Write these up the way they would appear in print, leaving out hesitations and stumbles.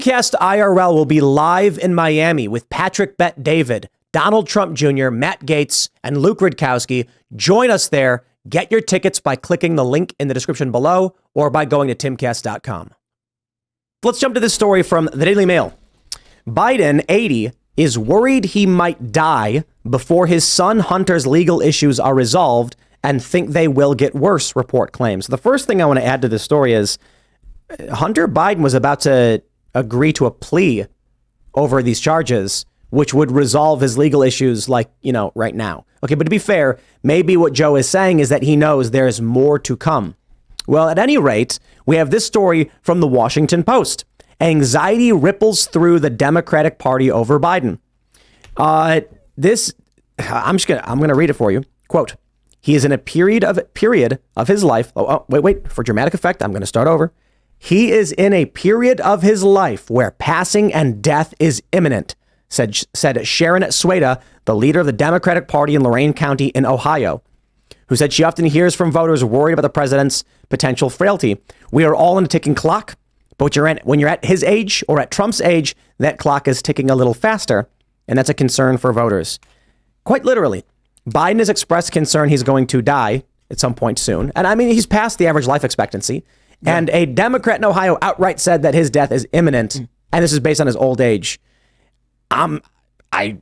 Timcast IRL will be live in Miami with Patrick Bet David, Donald Trump Jr., Matt Gaetz, and Luke Rudkowski. Join us there. Get your tickets by clicking the link in the description below or by going to timcast.com. Let's jump to this story from the Daily Mail. Biden, 80, is worried he might die before his son Hunter's legal issues are resolved and think they will get worse, report claims. The first thing I want to add to this story is Hunter Biden was about to agree to a plea over these charges, which would resolve his legal issues like, right now. Okay, but to be fair, maybe what Joe is saying is that he knows there's more to come. Well, at any rate, we have this story from the Washington Post. Anxiety ripples through the Democratic Party over Biden. I'm gonna read it for you. Quote, he is in a period of his life. Wait, for dramatic effect, I'm gonna start over. He is in a period of his life where passing and death is imminent, said Sharon Sweda, the leader of the Democratic Party in Lorain County in Ohio, who said she often hears from voters worried about the president's potential frailty. We are all on a ticking clock, but when you're at his age or at Trump's age, that clock is ticking a little faster, and that's a concern for voters. Quite literally, Biden has expressed concern he's going to die at some point soon. And I mean, he's past the average life expectancy. Yeah. And a Democrat in Ohio outright said that his death is imminent, and this is based on his old age. I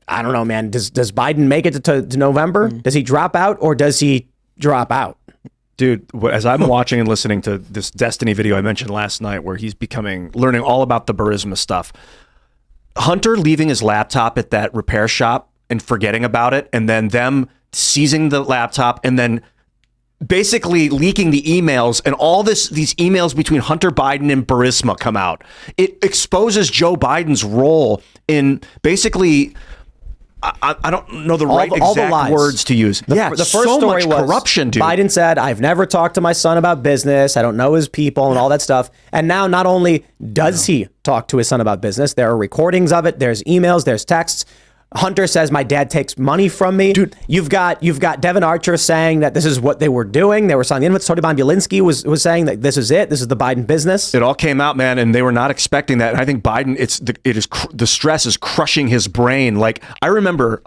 don't know, man. Does Biden make it to November? Does he drop out, or does he drop out? Dude, as I'm watching and listening to this Destiny video I mentioned last night, where he's learning all about the Burisma stuff, Hunter leaving his laptop at that repair shop and forgetting about it, and then them seizing the laptop and then basically leaking the emails, and all these emails between Hunter Biden and Burisma come out. It exposes Joe Biden's role in basically, I don't know the exact words to use. The first story was corruption, dude. Biden said, I've never talked to my son about business. I don't know his people and all that stuff. And now not only does he talk to his son about business, there are recordings of it. There's emails, there's texts. Hunter says, my dad takes money from me. Dude, you've got Devin Archer saying that this is what they were doing. They were selling the inputs. Tony Bobulinski was saying that this is it. This is the Biden business. It all came out, man, and they were not expecting that. And I think Biden, the stress is crushing his brain. Like, I remember,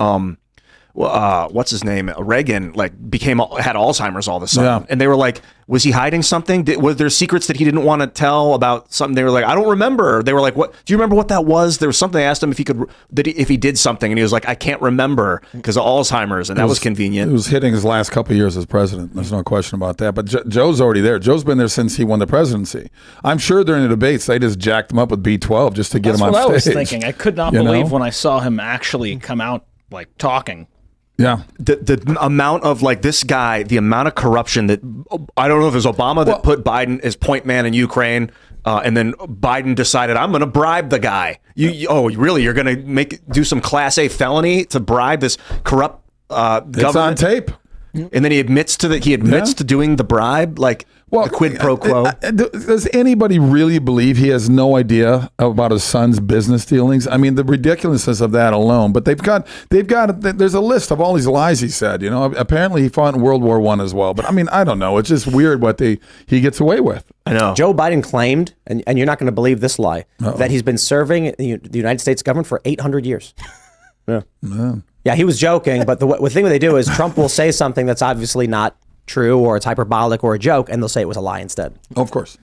what's his name? Reagan, had Alzheimer's all of a sudden. And they were like, was he hiding something? Was there secrets that he didn't want to tell about something? They were like, I don't remember. They were like, what? Do you remember what that was? There was something. I asked him if he did something, and he was like, I can't remember because of Alzheimer's, and that was convenient. It was hitting his last couple of years as president. There's no question about that. But Joe's already there. Joe's been there since he won the presidency. I'm sure during the debates they just jacked him up with B12 just to get him on stage. That's what I was thinking. I could not believe when I saw him actually come out talking. Yeah. The amount of this guy, the amount of corruption that, I don't know if it was Obama that put Biden as point man in Ukraine, and then Biden decided, I'm going to bribe the guy. Really? You're going to do some Class A felony to bribe this corrupt government? It's on tape. And then he admits to doing the bribe, the quid pro quo. Does anybody really believe he has no idea about his son's business dealings? I mean, the ridiculousness of that alone. But there's a list of all these lies he said. Apparently he fought in World War I as well. But I mean, I don't know. It's just weird what he gets away with. I know. Joe Biden claimed, and you're not going to believe this lie, that he's been serving the United States government for 800 years. Yeah. Yeah, he was joking, but the thing that they do is Trump will say something that's obviously not true, or it's hyperbolic or a joke, and they'll say it was a lie instead. Oh, of course.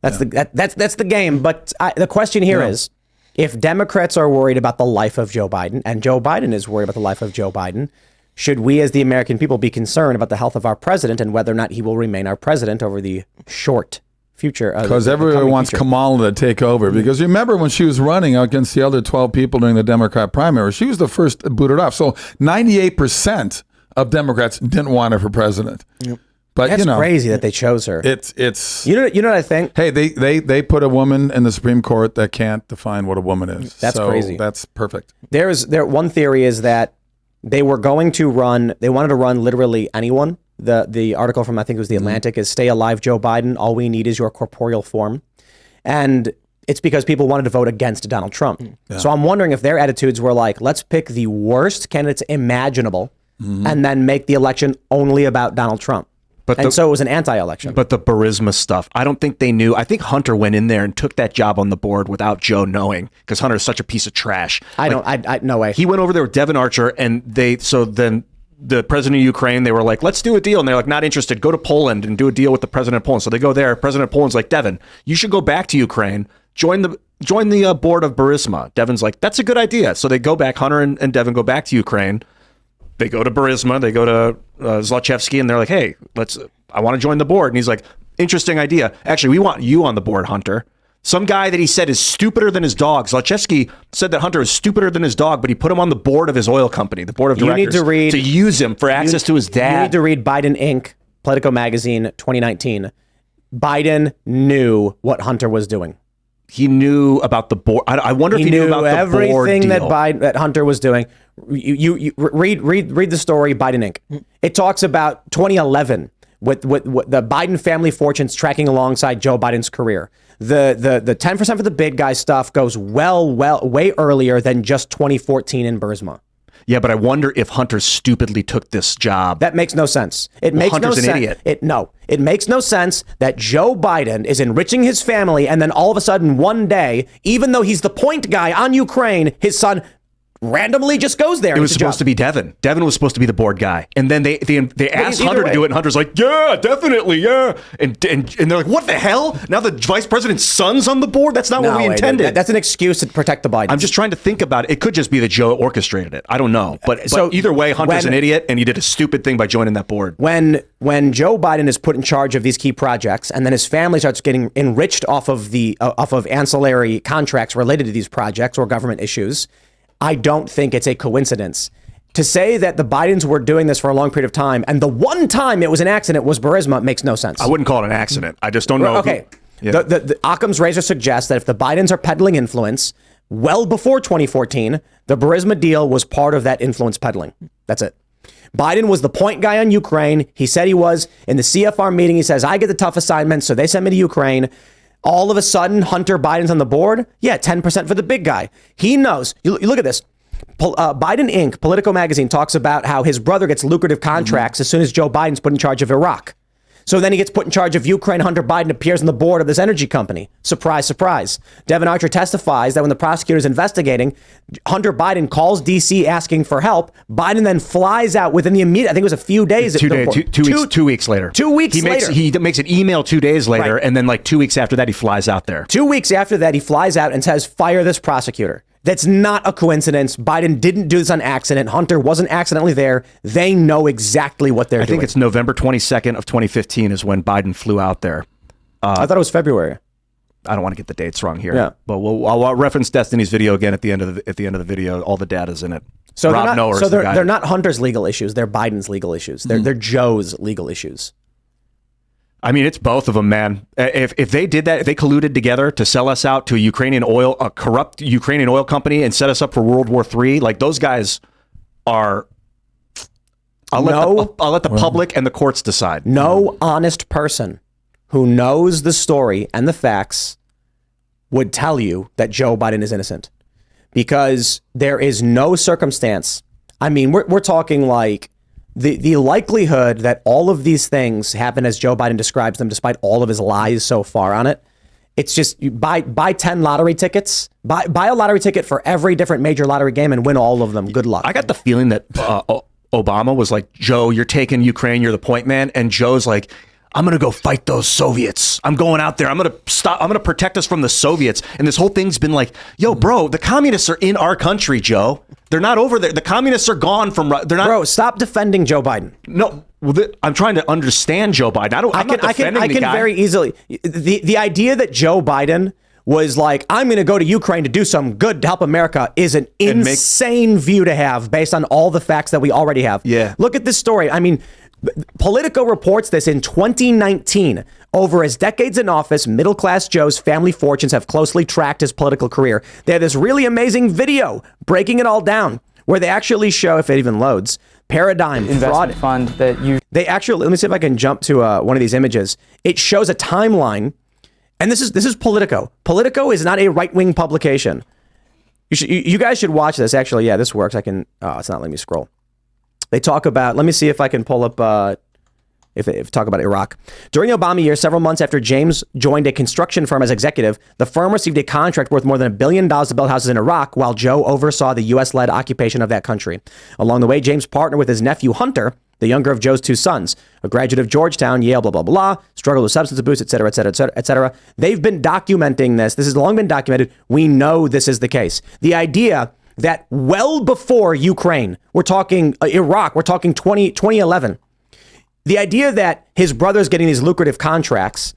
That's the game. But the question here is, if Democrats are worried about the life of Joe Biden, and Joe Biden is worried about the life of Joe Biden, should we as the American people be concerned about the health of our president and whether or not he will remain our president over the short future? Because everyone wants Kamala to take over. Because remember when she was running against the other 12 people during the Democrat primary, she was the first booted off. So 98% of Democrats didn't want her for president. Yep. But that's crazy that they chose her. It's you know what I think? Hey, they put a woman in the Supreme Court that can't define what a woman is. That's crazy. That's perfect. One theory is that they wanted to run literally anyone. The article from, I think it was The Atlantic, is "Stay alive, Joe Biden. All we need is your corporeal form." And it's because people wanted to vote against Donald Trump. Yeah. So I'm wondering if their attitudes were like, let's pick the worst candidates imaginable and then make the election only about Donald Trump. So it was an anti-election. But the Burisma stuff, I don't think they knew. I think Hunter went in there and took that job on the board without Joe knowing, because Hunter is such a piece of trash. No way. He went over there with Devin Archer, and then the president of Ukraine, they were like, let's do a deal. And they're like, not interested. Go to Poland and do a deal with the president of Poland. So they go there. President of Poland's like, Devin, you should go back to Ukraine. Join the board of Burisma. Devin's like, that's a good idea. So they go back. Hunter and Devin go back to Ukraine. They go to Burisma. They go to Zlochevsky, and they're like, hey, I want to join the board. And he's like, interesting idea. Actually, we want you on the board, Hunter. Some guy that he said is stupider than his dog. Zlochevsky said that Hunter is stupider than his dog, but he put him on the board of his oil company, the board of directors, to use him for access to his dad. You need to read Biden Inc., Politico Magazine, 2019. Biden knew what Hunter was doing. He knew about the board. I wonder if he knew about the board everything deal. that Hunter was doing. You read the story, Biden Inc. It talks about 2011 with the Biden family fortunes tracking alongside Joe Biden's career. The 10% for the big guy stuff goes way earlier than just 2014 in Burisma. Yeah, but I wonder if Hunter stupidly took this job. That makes no sense. It makes Hunter's no sense. an idiot. It makes no sense that Joe Biden is enriching his family, and then all of a sudden one day, even though he's the point guy on Ukraine, his son randomly just goes there. It was supposed to be Devin. Devin was supposed to be the board guy, and then they asked Hunter to do it, and Hunter's like, yeah, definitely, yeah, and they're like, what the hell? Now the vice president's son's on the board? That's not what we intended. That's an excuse to protect the Bidens. I'm just trying to think about it. It could just be that Joe orchestrated it. I don't know, but either way, Hunter's an idiot, and he did a stupid thing by joining that board. When Joe Biden is put in charge of these key projects, and then his family starts getting enriched off of ancillary contracts related to these projects or government issues, I don't think it's a coincidence. To say that the Bidens were doing this for a long period of time, and the one time it was an accident was Burisma, makes no sense. I wouldn't call it an accident. I just don't know. Okay. The Occam's razor suggests that if the Bidens are peddling influence, well before 2014, the Burisma deal was part of that influence peddling. That's it. Biden was the point guy on Ukraine. He said he was. In the CFR meeting, he says, I get the tough assignments, so they send me to Ukraine. All of a sudden, Hunter Biden's on the board. Yeah, 10% for the big guy. He knows. You look at this. Biden Inc., Politico Magazine, talks about how his brother gets lucrative contracts as soon as Joe Biden's put in charge of Iraq. So then he gets put in charge of Ukraine. Hunter Biden appears on the board of this energy company. Surprise, surprise. Devin Archer testifies that when the prosecutor's investigating, Hunter Biden calls D.C. asking for help. Biden then flies out within the immediate, I think it was a few days. 2 weeks later. 2 weeks later. He makes an email 2 days later, Right. and then like 2 weeks after that, he flies out there. 2 weeks after that, he flies out and says, fire this prosecutor. That's not a coincidence. Biden didn't do this on accident. Hunter wasn't accidentally there. They know exactly what they're doing. I think it's November 22nd of 2015 is when Biden flew out there. I thought it was February. I don't want to get the dates wrong here. Yeah. But I'll reference Destiny's video again at the end of the video. All the data's in it. So they're not Hunter's legal issues. They're Biden's legal issues. They're Joe's legal issues. I mean, it's both of them, man. If they did that, if they colluded together to sell us out to a corrupt Ukrainian oil company and set us up for World War III, like those guys are. I'll let the public and the courts decide. No honest person who knows the story and the facts would tell you that Joe Biden is innocent, because there is no circumstance. I mean, we're talking like. The likelihood that all of these things happen as Joe Biden describes them, despite all of his lies so far on it, it's just buy 10 lottery tickets, buy a lottery ticket for every different major lottery game and win all of them. Good luck. I got the feeling that Obama was like, Joe, you're taking Ukraine, you're the point man, and Joe's like, I'm going to go fight those Soviets. I'm going out there. I'm going to protect us from the Soviets. And this whole thing's been like, yo, bro, the communists are in our country, Joe. They're not over there. The communists are gone from, they're not. Bro, stop defending Joe Biden. No, I'm trying to understand Joe Biden. I'm not defending the guy. Very easily. The idea that Joe Biden was like, I'm going to go to Ukraine to do some good to help America is an insane view to have based on all the facts that we already have. Yeah. Look at this story. I mean, Politico reports this in 2019. Over his decades in office, middle-class Joe's family fortunes have closely tracked his political career. They have this really amazing video breaking it all down, where they actually show, if it even loads, paradigm investment fraud fund that you. They actually, let me see if I can jump to one of these images. It shows a timeline, and this is Politico. Politico is not a right-wing publication. You guys should watch this. Actually, yeah, this works. I can. Oh, it's not letting me scroll. They talk about, let me see if I can pull up if talk about Iraq. During the Obama years, several months after James joined a construction firm as executive, the firm received a contract worth more than $1 billion to build houses in Iraq while Joe oversaw the U.S.-led occupation of that country. Along the way, James partnered with his nephew Hunter, the younger of Joe's two sons, a graduate of Georgetown, Yale, blah, blah, blah, struggled with substance abuse, et cetera, et cetera, et cetera, et cetera. They've been documenting this. This has long been documented. We know this is the case. The idea that well before Ukraine, we're talking Iraq, we're talking 2011, the idea that his brother's getting these lucrative contracts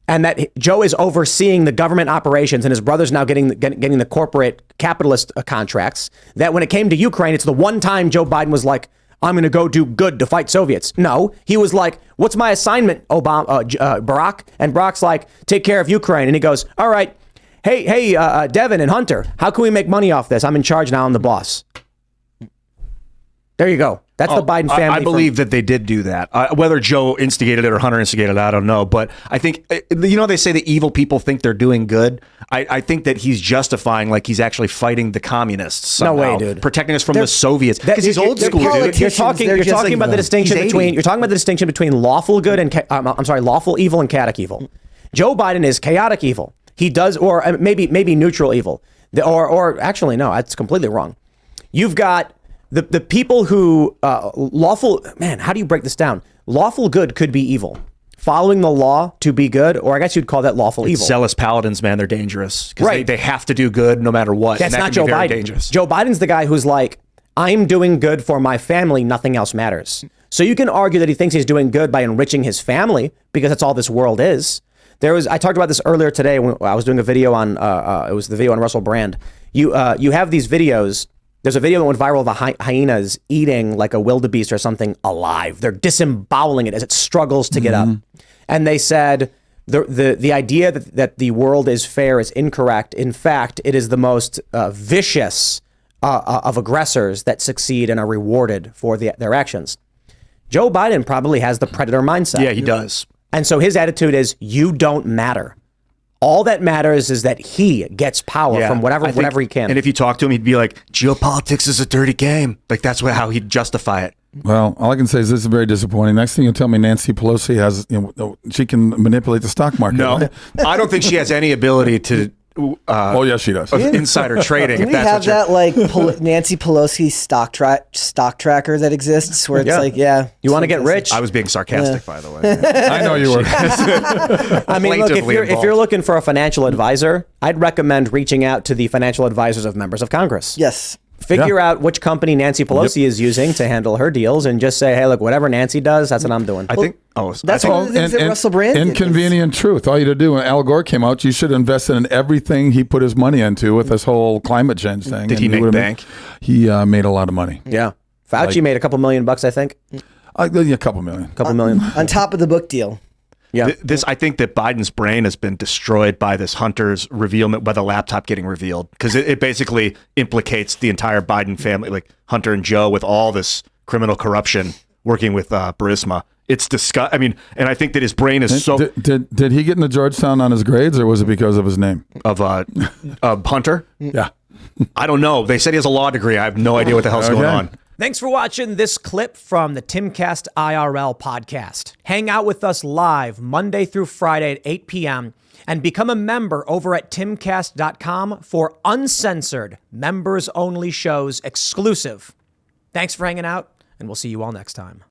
and that Joe is overseeing the government operations and his brother's now getting the corporate capitalist contracts, that when it came to Ukraine, it's the one time Joe Biden was like, I'm going to go do good to fight Soviets. No, he was like, what's my assignment, Barack? And Barack's like, take care of Ukraine. And he goes, all right, hey, Devin and Hunter, how can we make money off this? I'm in charge now. I'm the boss. There you go. That's the Biden family. I believe that they did do that. Whether Joe instigated it or Hunter instigated it, I don't know. But I think, they say that evil people think they're doing good. I think that he's justifying, like he's actually fighting the communists somehow. No way, dude. Protecting us from the Soviets. Because he's old school, dude. You're talking about the distinction between lawful good and, lawful evil and chaotic evil. Joe Biden is chaotic evil. He does, or maybe neutral evil. Or actually, no, that's completely wrong. You've got the people who lawful, man, how do you break this down? Lawful good could be evil. Following the law to be good, or I guess you'd call that lawful evil. Zealous paladins, man, they're dangerous. Right. They have to do good no matter what. That's and that not Joe Biden. Dangerous. Joe Biden's the guy who's like, I'm doing good for my family, nothing else matters. So you can argue that he thinks he's doing good by enriching his family because that's all this world is. I talked about this earlier today when I was doing a video on, it was the video on Russell Brand. You have these videos. There's a video that went viral of a hyenas eating like a wildebeest or something alive. They're disemboweling it as it struggles to get up. And they said the idea that the world is fair is incorrect. In fact, it is the most vicious of aggressors that succeed and are rewarded for their actions. Joe Biden probably has the predator mindset. Yeah, he does. And so his attitude is, you don't matter. All that matters is that he gets power from whatever he can. And if you talk to him, he'd be like, geopolitics is a dirty game. Like, that's how he'd justify it. Well, all I can say is this is very disappointing. Next thing you tell me, Nancy Pelosi she can manipulate the stock market. No, right? I don't think she has any ability to. Oh, yes, she does. Insider trading. Do we have that Nancy Pelosi stock tracker that exists where it's like, yeah. You want to get rich? I was being sarcastic, by the way. I know you were. I mean, look, if you're looking for a financial advisor, I'd recommend reaching out to the financial advisors of members of Congress. Yes. Figure out which company Nancy Pelosi is using to handle her deals and just say, hey, look, whatever Nancy does, that's what I'm doing. I think. That's one of the things that Russell Brand did. Inconvenient truth. All you had to do when Al Gore came out, you should have invested in everything he put his money into with this whole climate change thing. Did he make bank? He made a lot of money. Yeah. Fauci made a couple $1 million, I think. A couple million. Couple million. On top of the book deal. Yeah. I think that Biden's brain has been destroyed by this Hunter's revealment, by the laptop getting revealed, because it basically implicates the entire Biden family, like Hunter and Joe, with all this criminal corruption working with Burisma. It's disgusting. I mean, and I think that his brain is so. Did he get into Georgetown on his grades, or was it because of his name? Of Hunter? Yeah. I don't know. They said he has a law degree. I have no idea what the hell's going on. Thanks for watching this clip from the Timcast IRL podcast. Hang out with us live Monday through Friday at 8 p.m. and become a member over at timcast.com for uncensored, members-only shows exclusive. Thanks for hanging out, and we'll see you all next time.